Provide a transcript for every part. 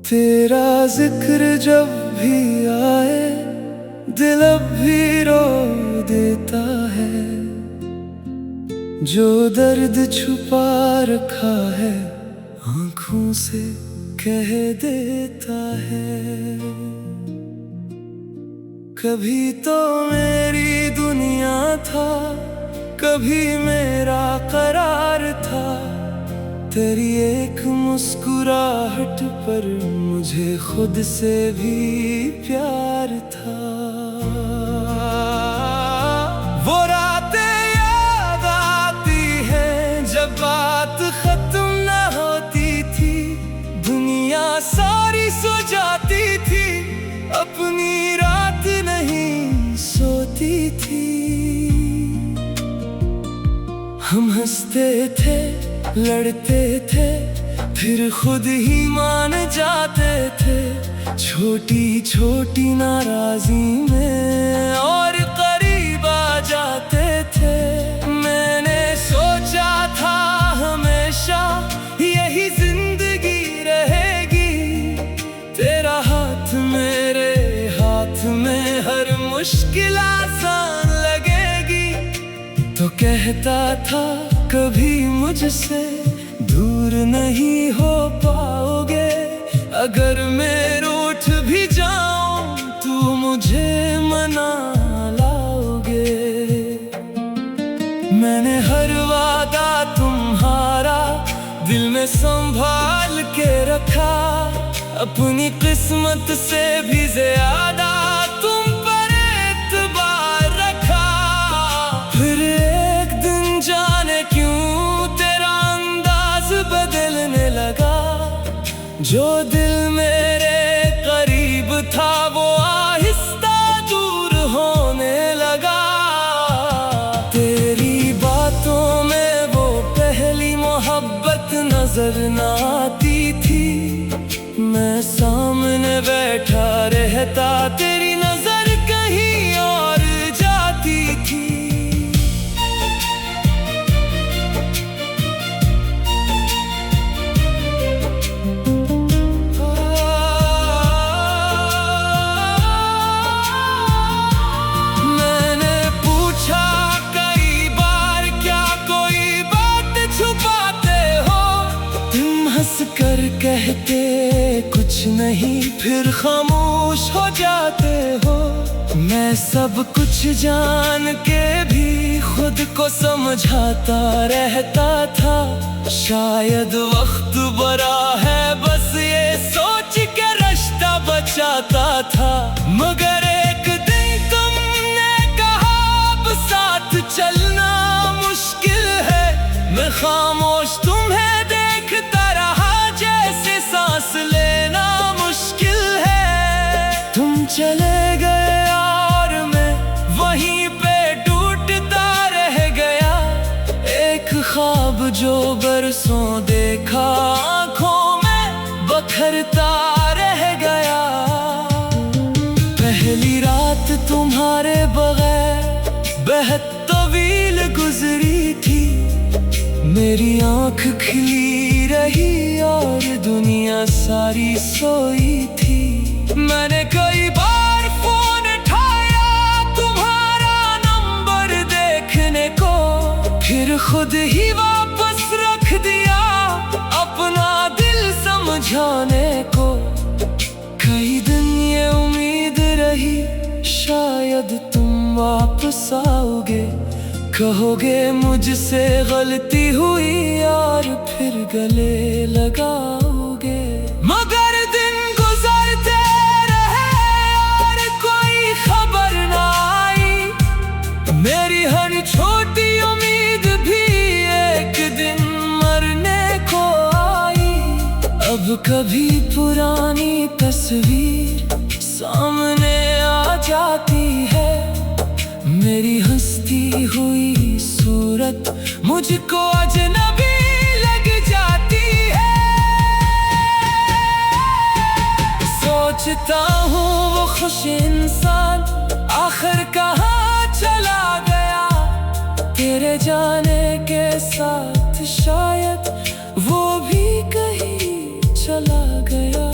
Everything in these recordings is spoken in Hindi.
तेरा जिक्र जब भी आए दिल अब भी रो देता है। जो दर्द छुपा रखा है आंखों से कह देता है। कभी तो मेरी दुनिया था, कभी मेरा करार था। तेरी एक मुस्कुराहट पर मुझे खुद से भी प्यार था। वो रातें याद आती हैं जब बात खत्म न होती थी। दुनिया सारी सो जाती थी, अपनी रात नहीं सोती थी। हम हंसते थे, लड़ते थे, फिर खुद ही मान जाते थे। छोटी छोटी नाराजी में और करीब आ जाते थे। मैंने सोचा था हमेशा यही जिंदगी रहेगी। तेरा हाथ मेरे हाथ में, हर मुश्किल आसान लगेगी। तो कहता था कभी मुझसे दूर नहीं हो पाओगे। अगर मैं रूठ भी जाऊं तू मुझे मना लाओगे। मैंने हर वादा तुम्हारा दिल में संभाल के रखा। अपनी किस्मत से भी ज्यादा तुम पर एतबार रखा। फिर एक दिन जाने क्यों तेरा अंदाज बदलने लगा। जो दिल मेरे करीब था वो आहिस्ता दूर होने लगा। तेरी बातों में वो पहली मोहब्बत नजर न आती थी। मैं सामने बैठा रहता, तेरी नजर कहीं और जाती थी। मैंने पूछा कई बार क्या कोई बात छुपाते हो। तुम हंस कर कहते कुछ नहीं, फिर खामोश हो जाते हो। मैं सब कुछ जान के भी खुद को समझाता रहता था। शायद वक्त बड़ा है बस ये सोच के रास्ता बचाता था। मगर एक दिन तुमने कहा अब साथ चलना मुश्किल है। मैं खामोश तुम्हें देखता रहा जैसे सांस लेना मुश्किल है। तुम चले गए और मैं वहीं पे टूटता रह गया। एक ख्वाब जो बरसों देखा आंखों में बखरता रह गया। पहली रात तुम्हारे बगैर बेहद तवील गुजरी थी। मेरी आंख खिली रही और दुनिया सारी सोई थी। मैंने कई बार फोन उठाया तुम्हारा नंबर देखने को, फिर खुद ही वापस रख दिया अपना दिल समझाने को। कई दिन ये उम्मीद रही शायद तुम वापस आओगे। कहोगे मुझसे गलती हुई और फिर गले लगाओगे। मगर दिन गुजरते रहे और कोई खबर ना आई। मेरी हर छोटी उम्मीद भी एक दिन मरने को आई। अब कभी पुरानी तस्वीर सामने आ जाती है। मेरी हंसती हुई सूरत मुझको अजनबी लग जाती है। सोचता हूँ वो खुश इंसान आखिर कहाँ चला गया। तेरे जाने के साथ शायद वो भी कहीं चला गया।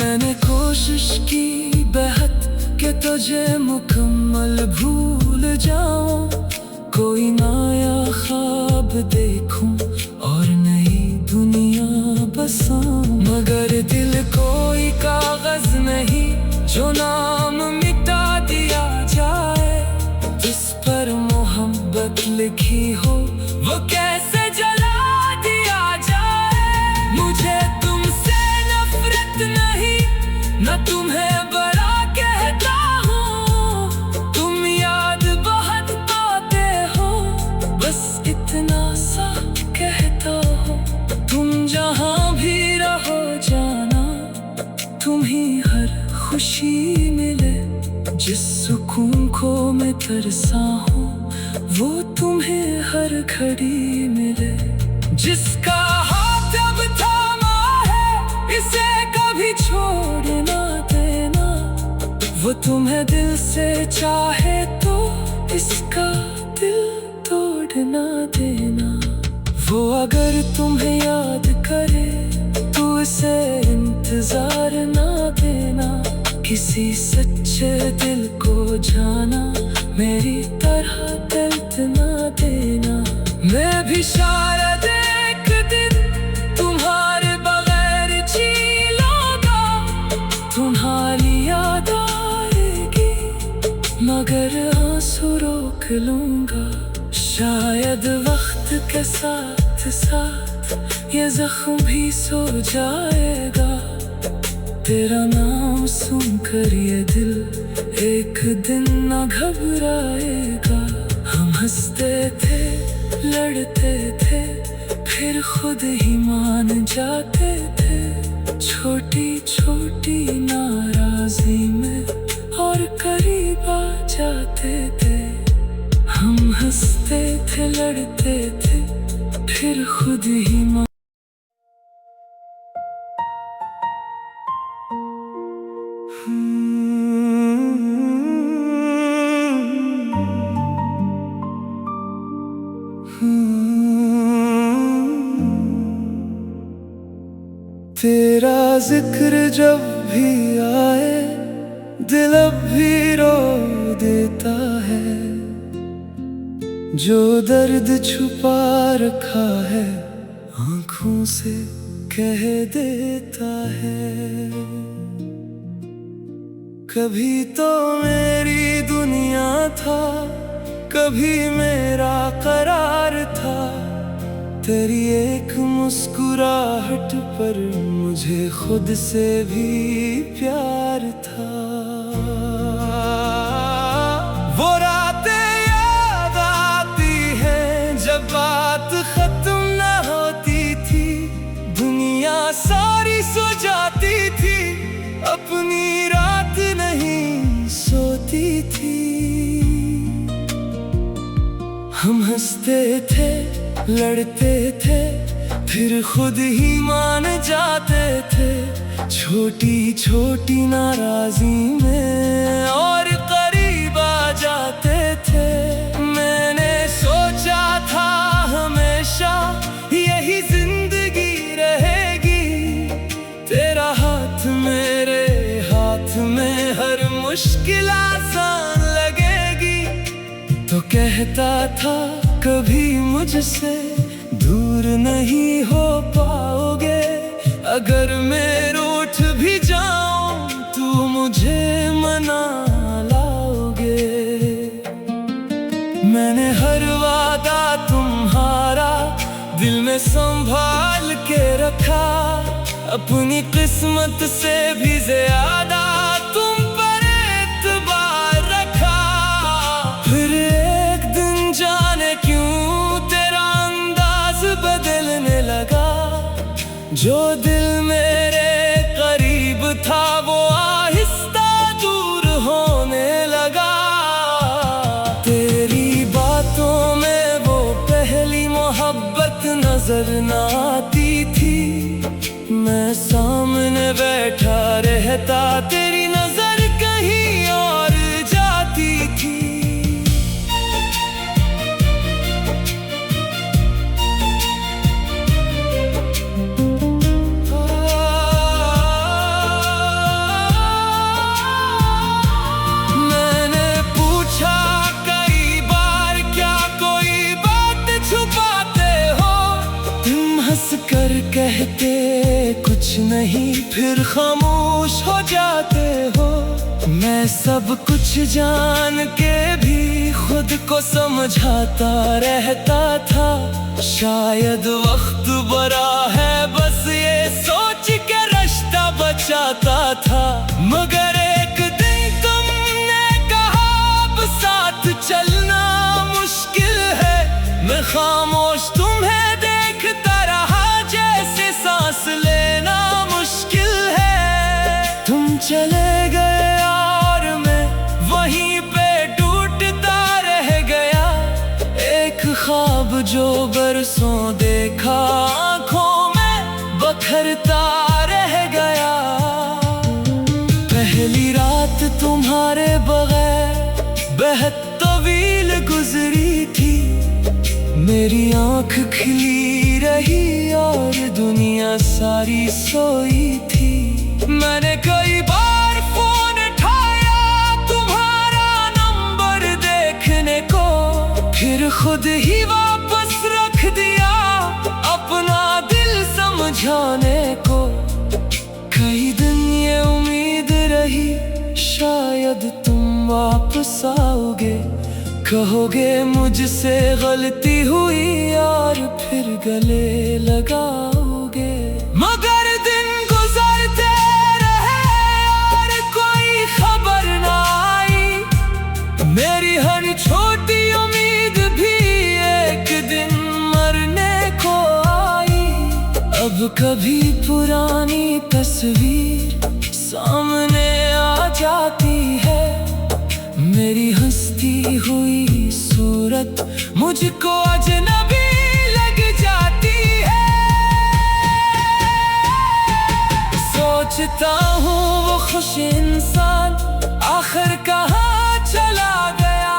मैंने कोशिश की बेहद कि तुझे मुकम्मल भूल जाऊं, कोई नया ख्वाब देखूं और नई दुनिया बसाऊं। मगर दिल कोई कागज नहीं जो नाम मिटा दिया जाए, जिस पर मोहब्बत लिखी हो वो कैसे जला दिया जाए। मुझे तुमसे नफरत नहीं, न तुम्हें बड़ा कहता हूँ, तुम याद बहुत आते हो, बस इतना सा कहता हूँ। तुम जहाँ भी रहो जाना, तुम्ही हर खुशी मिले, जिस सुकून को मैं तरसा हूँ वो तुम्हें हर घड़ी मिले। जिसका हाथ अब थामा है इसे कभी छोड़ ना देना, वो तुम्हें दिल से चाहे तो इसका दिल तोड़ ना देना। वो अगर तुम्हें याद करे तो इसे इंतजार ना देना, किसी सच्चे दिल को जाना मेरी तरह दर्द ना देना। मैं भी शायद एक दिन तुम्हारे बगैर जी लूंगा, तुम्हारी याद आएगी मगर आंसू रोक लूंगा। शायद वक्त के साथ साथ ये जख्म भी सो जाएगा, तेरा नाम सुनकर ये दिल एक दिन न घबराएगा। हम हंसते थे, लड़ते थे, फिर खुद ही मान जाते थे, छोटी छोटी नाराजी में और करीब आ जाते थे। हम हंसते थे, लड़ते थे, फिर खुद ही मान। तेरा जिक्र जब भी आए दिल अब भी रो देता है, जो दर्द छुपा रखा है आंखों से कह देता है। कभी तो मेरी दुनिया था, कभी मेरा करार था, तेरी एक मुस्कुराहट पर मुझे खुद से भी प्यार था। वो रातें याद आती हैं जब बात खत्म न होती थी, दुनिया सारी सो जाती थी, अपनी रात नहीं सोती थी। हम हंसते थे, लड़ते थे, फिर खुद ही मान जाते थे, छोटी छोटी नाराजी में और करीब आ जाते थे। मैंने सोचा था हमेशा यही जिंदगी रहेगी, तेरा हाथ मेरे हाथ में हर मुश्किल आसान लगेगी। तो कहता था कभी मुझसे दूर नहीं हो पाओगे, अगर मैं रूठ भी जाऊं तू मुझे मना लाओगे। मैंने हर वादा तुम्हारा दिल में संभाल के रखा, अपनी किस्मत से भी ज्यादा तुम पर एतबार रखा। फिर एक दिन जाने क्यों तेरा अंदाज बदलने लगा, जो दिल मेरे करीब था वो आहिस्ता दूर होने लगा। तेरी बातों में वो पहली मोहब्बत नजर न आती थी, मैं सामने बैठा रहता तेरी नजर कहीं और जाती थी। कहते कुछ नहीं फिर खामोश हो जाते हो। मैं सब कुछ जान के भी खुद को समझाता रहता था। शायद वक्त बड़ा है बस ये सोच के रास्ता बचाता था। मगर एक दिन तुमने कहा अब साथ चलना मुश्किल है। मैं खामोश तुम्हें देखता रहा जैसे सांस लेना मुश्किल है। तुम चले गए और मैं वहीं पे टूटता रह गया। एक ख्वाब जो बरसों देखा आंखों में बखरता रह गया। पहली रात तुम्हारे बगैर बेहद तवील गुजरी थी। मेरी आंख खिली रही और दुनिया सारी सोई थी। मैंने कई बार फोन उठाया तुम्हारा नंबर देखने को, फिर खुद ही वापस रख दिया अपना दिल समझाने को। कई दिन ये उम्मीद रही शायद तुम वापस आओगे, कहोगे मुझसे गलती हुई और फिर गले लगाओगे। मगर दिन गुजरते रहे और कोई खबर ना आई। मेरी हर छोटी उम्मीद भी एक दिन मरने को आई। अब कभी पुरानी तस्वीर सामने आ जाती है। मेरी हंसती हुई सूरत मुझको अजनबी लग जाती है। सोचता हूँ वो खुश इंसान आखिर कहाँ चला गया।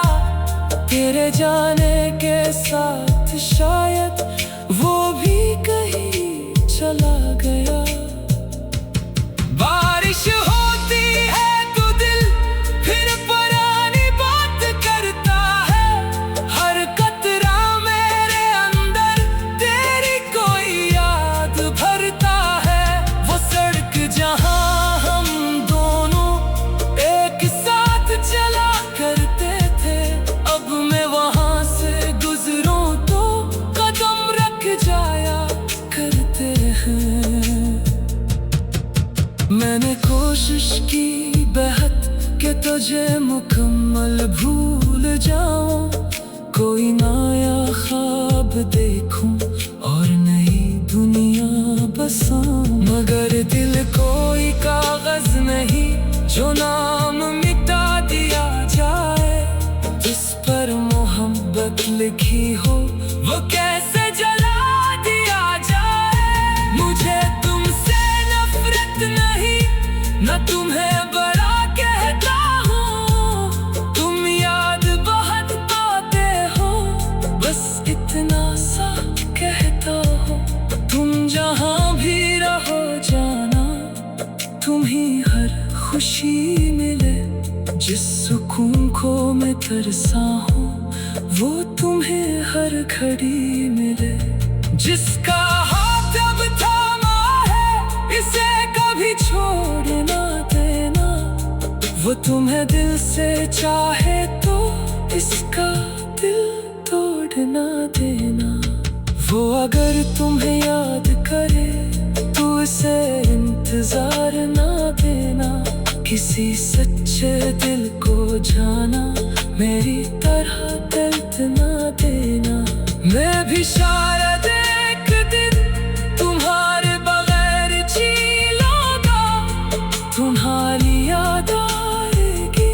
तेरे जाने के साथ शायद वो भी कहीं चला गया। बारिश होती है तो दिल फिर पुरानी बात करता है। हर कतरा मेरे अंदर तेरी कोई याद भरता है। वो सड़क जहाँ हम दोनों एक साथ चला करते थे, अब मैं वहाँ से गुजरूं तो कदम रख जाया करते हैं। मैंने कोशिश की बेहद कि तुझे मुकम्मल भूल जाऊं। कोई नया ख्वाब देखूं और नई दुनिया बसाऊं। मगर दिल कोई कागज नहीं जो नाम मिटा दिया जाए। जिस पर मोहब्बत लिखी हो वो कैसे जला दिया जाए। मुझे तुमसे नफरत नहीं न तुम्हें बड़ा कहता हूँ। तुम याद बहुत आते हो बस इतना सा कहता हूँ। तुम जहाँ भी रहो जाना, तुम्हीं हर खुशी मिले। जिस सुकून को मैं तरसा हूँ वो तुम्हें हर घड़ी मिले। जिसका हाथ अब थामा है इसे कभी छोड़ ना देना। वो तुम्हें दिल से चाहे तो इसका दिल तोड़ ना देना। वो अगर तुम्हें याद करे तो इसे इंतजार ना देना। किसी सच्चे दिल को जाना मेरी तरह दर्द ना देना। मैं भी शायद एक दिन तुम्हारे बगैर जी लूंगा। तुम्हारी याद आएगी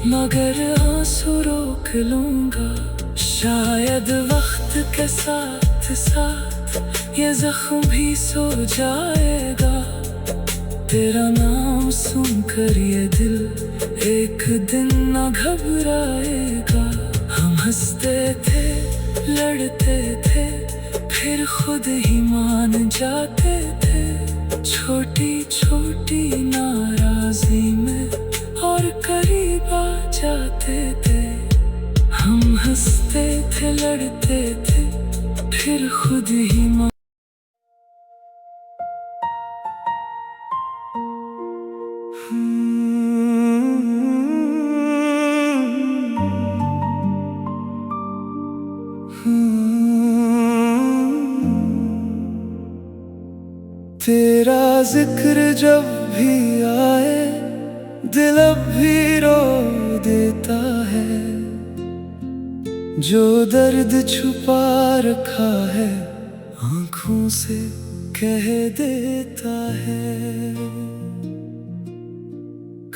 मगर आंसू रोक लूंगा। शायद वक्त के साथ साथ ये जख्म भी सो जाएगा। तेरा नाम सुनकर ये दिल एक दिन न घबराएगा। हम हंसते थे लड़ते थे फिर खुद ही मान जाते थे। छोटी छोटी नाराजी में और करीब आ जाते थे। हम हंसते थे लड़ते थे फिर खुद ही तेरा जिक्र जब भी आए दिल अब भी रो देता है। जो दर्द छुपा रखा है आंखों से कह देता है।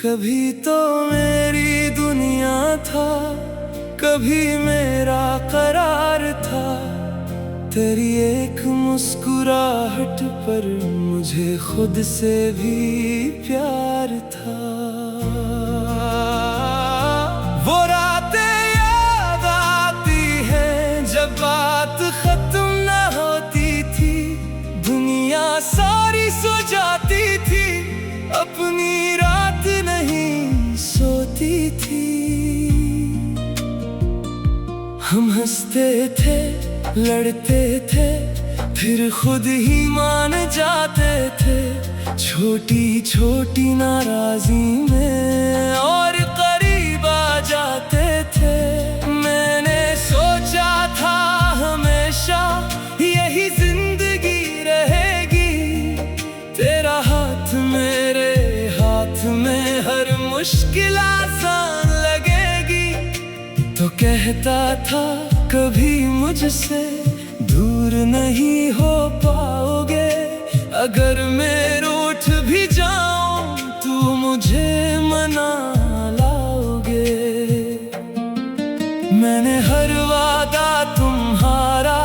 कभी तो मेरी दुनिया था, कभी मेरा करार था। तेरी एक मुस्कुराहट पर मुझे खुद से भी प्यार था। वो रातें याद आती हैं जब बात खत्म न होती थी। दुनिया सारी सो जाती थी, अपनी रात नहीं सोती थी। हम हंसते थे, लड़ते थे, फिर खुद ही मान जाते थे। छोटी छोटी नाराजी में और करीब आ जाते थे। मैंने सोचा था हमेशा यही जिंदगी रहेगी। तेरा हाथ मेरे हाथ में, हर मुश्किल आसान लगेगी। तो कहता था कभी मुझसे दूर नहीं हो पाओगे। अगर मैं रूठ भी जाऊं तू मुझे मना लाओगे। मैंने हर वादा तुम्हारा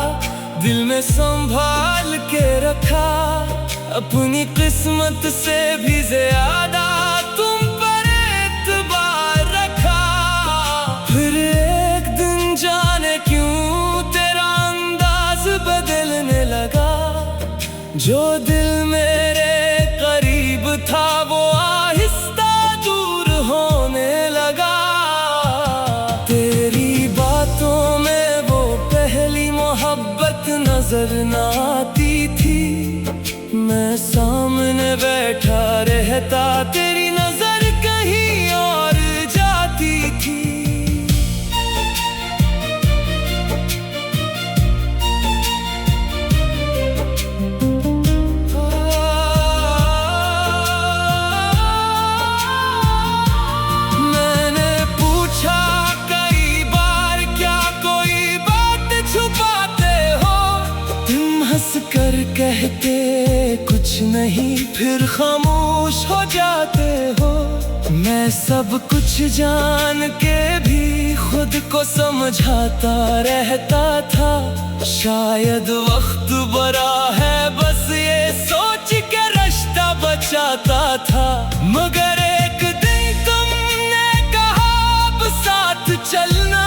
दिल में संभाल के रखा। अपनी किस्मत से भी ज्यादा तुम पर एतबार रखा। फिर एक दिन जाने क्यों तेरा अंदाज बदलने लगा। जो दिल मेरे करीब था वो आहिस्ता दूर होने लगा। तेरी बातों में वो पहली मोहब्बत नजर न आती थी। मैं सामने बैठा रहता, तेरी नजर कहीं और जाती थी। मैंने पूछा कई बार क्या कोई बात छुपाते हो। तुम हंस कर कहते कुछ नहीं, फिर खामोश हो जाते हो। मैं सब कुछ जान के भी खुद को समझाता रहता था। शायद वक्त बड़ा है, बस ये सोच के रास्ता बचाता था। मगर एक दिन तुमने कहा अब साथ चलना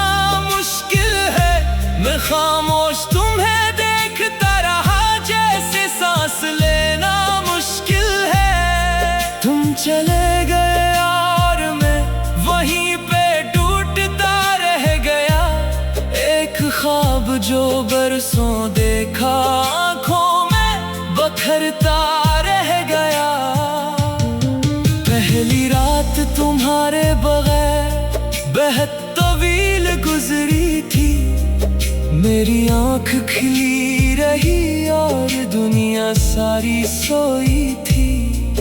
मुश्किल है। मैं खामोश तुम्हें देखता रहा, जैसे सांस लेना मुश्किल है। तुम चले गए और मैं वहीं पे टूटता रह गया। एक ख्वाब जो बरसों देखा आंखों में बखरता रह गया। पहली रात तुम्हारे बगैर बेहद तवील गुजरी थी। मेरी आंख खिली रही और दुनिया सारी सोई थी।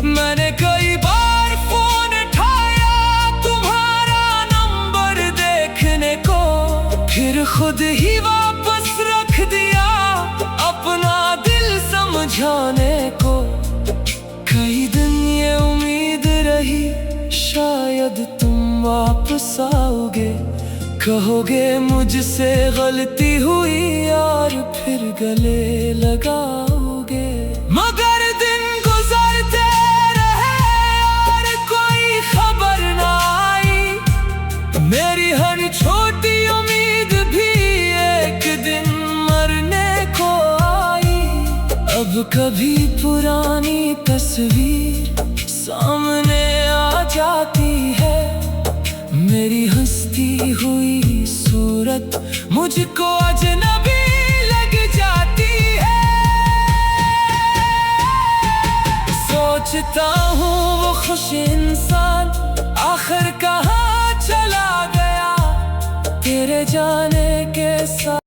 मैंने कई बार फोन उठाया तुम्हारा नंबर देखने को, फिर खुद ही वापस रख दिया अपना दिल समझाने को। कई दिन ये उम्मीद रही शायद तुम वापस आओगे। कहोगे मुझसे गलती हुई और फिर गले लगाओगे। मगर दिन गुजरते रहे और कोई खबर ना आई। मेरी हर छोटी उम्मीद भी एक दिन मरने को आई। अब कभी पुरानी तस्वीर सामने आ जाती है। मेरी हंसती हुई सूरत मुझको अजनबी लग जाती है। सोचता हूँ वो खुश इंसान आखिर कहाँ चला गया। तेरे जाने के साथ